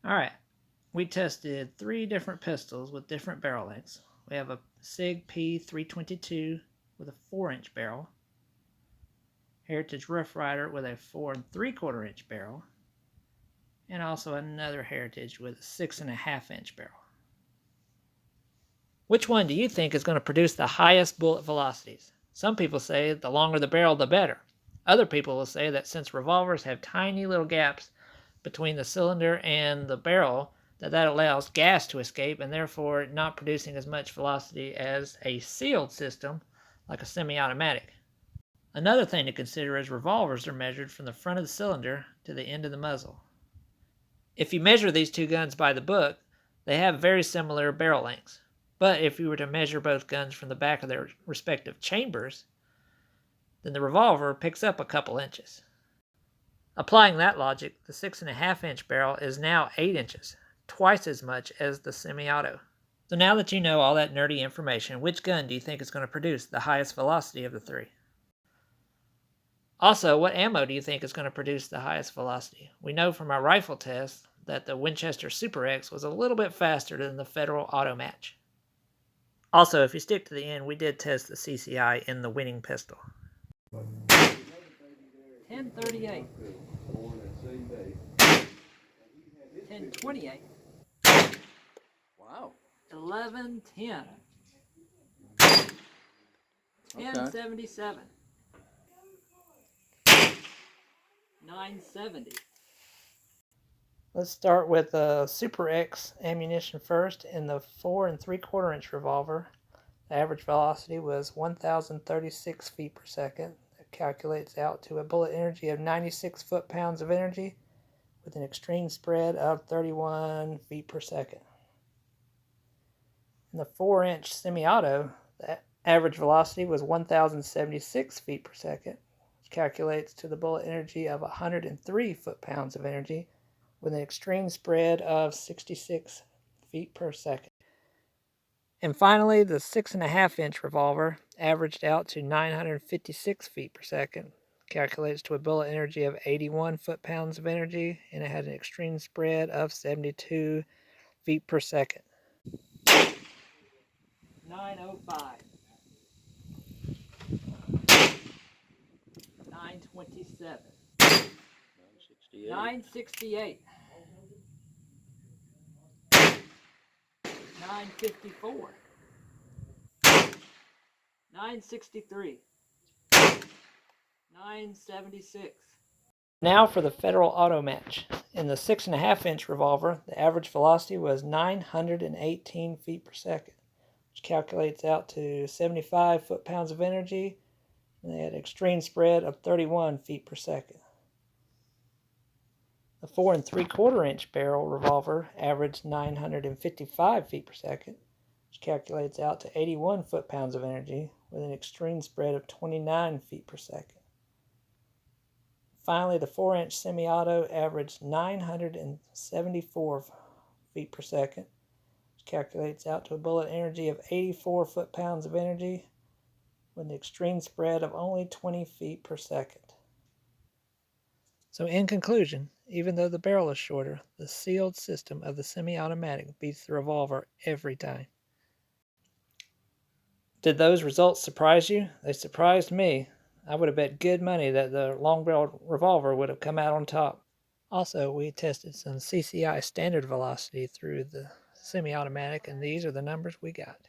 Alright, we tested 3 different pistols with different barrel lengths. We have a SIG P322 with a 4-inch barrel, Heritage Rough Rider with a 4 3/4 inch barrel, and also another Heritage with a 6.5-inch barrel. Which one do you think is going to produce the highest bullet velocities? Some people say the longer the barrel, the better. Other people will say that since revolvers have tiny little gaps between the cylinder and the barrel, that allows gas to escape and therefore not producing as much velocity as a sealed system like a semi-automatic. Another thing to consider is revolvers are measured from the front of the cylinder to the end of the muzzle. If you measure these two guns by the book, they have very similar barrel lengths. But if you were to measure both guns from the back of their respective chambers, then the revolver picks up a couple inches. Applying that logic, the 6.5-inch barrel is now 8 inches, twice as much as the semi-auto. So now that you know all that nerdy information, which gun do you think is going to produce the highest velocity of the 3? Also, what ammo do you think is going to produce the highest velocity? We know from our rifle test that the Winchester Super X was a little bit faster than the Federal Auto Match. Also, if you stick to the end, we did test the CCI in the winning pistol. 1038. 1028. Wow. 1110. 1077. 970. Let's start with the Super X ammunition first. In the 4 3/4 inch revolver, the average velocity was 1,036 feet per second. That calculates out to a bullet energy of 96 foot-pounds of energy with an extreme spread of 31 feet per second. In the 4-inch semi-auto, the average velocity was 1,076 feet per second, which calculates to the bullet energy of 103 foot-pounds of energy with an extreme spread of 66 feet per second. And finally, the 6.5-inch revolver averaged out to 956 feet per second, calculates to a bullet energy of 81 foot-pounds of energy, and it had an extreme spread of 72 feet per second. 905. 927. 968. 954. 963. 976. Now for the Federal Auto Match. In the 6.5-inch revolver, the average velocity was 918 feet per second, which calculates out to 75 foot-pounds of energy, and they had an extreme spread of 31 feet per second. The 4 3/4 inch barrel revolver averaged 955 feet per second, which calculates out to 81 foot-pounds of energy with an extreme spread of 29 feet per second. Finally, the 4-inch semi-auto averaged 974 feet per second, which calculates out to a bullet energy of 84 foot-pounds of energy with an extreme spread of only 20 feet per second. So in conclusion, even though the barrel is shorter, the sealed system of the semi-automatic beats the revolver every time. Did those results surprise you? They surprised me. I would have bet good money that the long-barreled revolver would have come out on top. Also, we tested some CCI standard velocity through the semi-automatic, and these are the numbers we got.